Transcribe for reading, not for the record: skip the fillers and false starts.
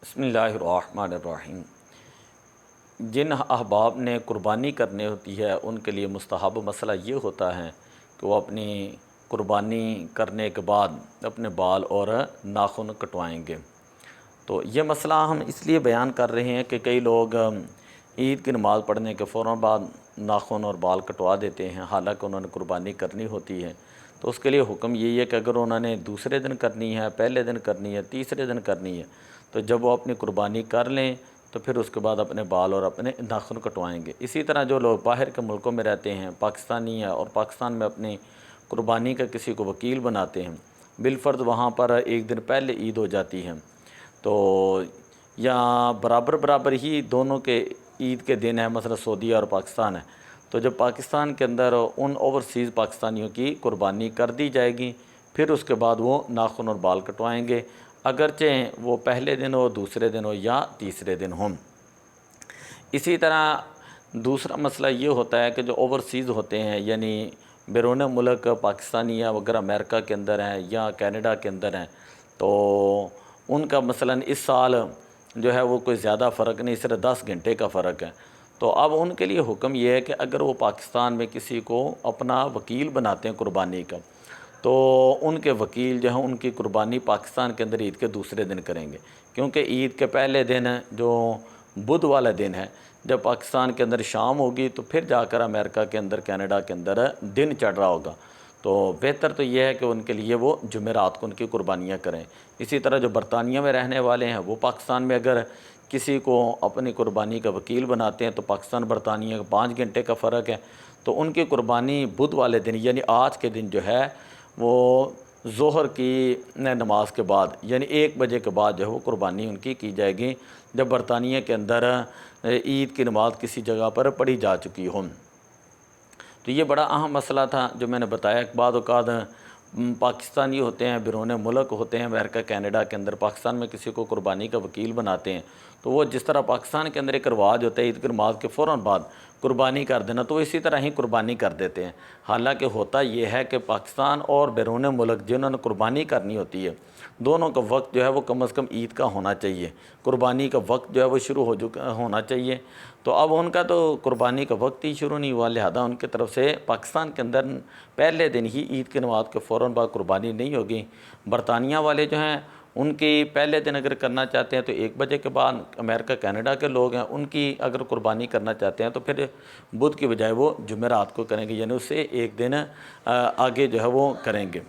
بسم اللہ الرحمن الرحیم۔ جن احباب نے قربانی کرنی ہوتی ہے ان کے لیے مستحب مسئلہ یہ ہوتا ہے کہ وہ اپنی قربانی کرنے کے بعد اپنے بال اور ناخن کٹوائیں گے۔ تو یہ مسئلہ ہم اس لیے بیان کر رہے ہیں کہ کئی لوگ عید کی نماز پڑھنے کے فوراً بعد ناخن اور بال کٹوا دیتے ہیں، حالانکہ انہوں نے قربانی کرنی ہوتی ہے۔ تو اس کے لیے حکم یہی ہے کہ اگر انہوں نے دوسرے دن کرنی ہے، پہلے دن کرنی ہے، تیسرے دن کرنی ہے، تو جب وہ اپنی قربانی کر لیں تو پھر اس کے بعد اپنے بال اور اپنے ناخن کٹوائیں گے۔ اسی طرح جو لوگ باہر کے ملکوں میں رہتے ہیں، پاکستانی ہیں، اور پاکستان میں اپنی قربانی کا کسی کو وکیل بناتے ہیں، بالفرض وہاں پر ایک دن پہلے عید ہو جاتی ہے، تو یا برابر ہی دونوں کے عید کے دن ہے، مثلا سعودیہ اور پاکستان ہے، تو جب پاکستان کے اندر ان اوورسیز پاکستانیوں کی قربانی کر دی جائے گی، پھر اس کے بعد وہ ناخن اور بال کٹوائیں گے، اگرچہ وہ پہلے دن ہو، دوسرے دن ہو یا تیسرے دن ہوں۔ اسی طرح دوسرا مسئلہ یہ ہوتا ہے کہ جو اوورسیز ہوتے ہیں، یعنی بیرون ملک پاکستانی یا اگر امریکہ کے اندر ہیں یا کینیڈا کے اندر ہیں، تو ان کا مثلا اس سال جو ہے وہ کوئی زیادہ فرق نہیں، صرف 10 گھنٹے کا فرق ہے۔ تو اب ان کے لیے حکم یہ ہے کہ اگر وہ پاکستان میں کسی کو اپنا وکیل بناتے ہیں قربانی کا، تو ان کے وکیل جو ہیں ان کی قربانی پاکستان کے اندر عید کے دوسرے دن کریں گے، کیونکہ عید کے پہلے دن جو بدھ والا دن ہے، جب پاکستان کے اندر شام ہوگی تو پھر جا کر امریکہ کے اندر، کینیڈا کے اندر دن چڑھ رہا ہوگا، تو بہتر تو یہ ہے کہ ان کے لیے وہ جمعرات کو ان کی قربانیاں کریں۔ اسی طرح جو برطانیہ میں رہنے والے ہیں وہ پاکستان میں اگر کسی کو اپنی قربانی کا وکیل بناتے ہیں تو پاکستان برطانیہ کا 5 گھنٹے کا فرق ہے، تو ان کی قربانی بدھ والے دن یعنی آج کے دن جو ہے وہ ظہر کی نماز کے بعد، یعنی 1 بجے کے بعد جو ہے وہ قربانی ان کی جائے گی، جب برطانیہ کے اندر عید کی نماز کسی جگہ پر پڑھی جا چکی ہوں۔ تو یہ بڑا اہم مسئلہ تھا جو میں نے بتایا کہ بعض اوقات پاکستانی ہوتے ہیں، بیرون ملک ہوتے ہیں، امریکہ کینیڈا کے اندر، پاکستان میں کسی کو قربانی کا وکیل بناتے ہیں، تو وہ جس طرح پاکستان کے اندر ایک رواج ہوتا ہے عید کی نماز کے فوراً بعد قربانی کر دینا، تو وہ اسی طرح ہی قربانی کر دیتے ہیں۔ حالانکہ ہوتا یہ ہے کہ پاکستان اور بیرون ملک جنہوں نے قربانی کرنی ہوتی ہے، دونوں کا وقت جو ہے وہ کم از کم عید کا ہونا چاہیے، قربانی کا وقت جو ہے وہ شروع ہونا چاہیے۔ تو اب ان کا تو قربانی کا وقت ہی شروع نہیں ہوا، لہذا ان کی طرف سے پاکستان کے اندر پہلے دن ہی عید کی نماز کے فوراً بعد قربانی نہیں ہوگی۔ برطانیہ والے جو ہیں ان کی پہلے دن اگر کرنا چاہتے ہیں تو 1 بجے کے بعد، امریکہ کینیڈا کے لوگ ہیں ان کی اگر قربانی کرنا چاہتے ہیں تو پھر بدھ کی بجائے وہ جمعرات کو کریں گے، یعنی اس سے 1 دن آگے جو ہے وہ کریں گے۔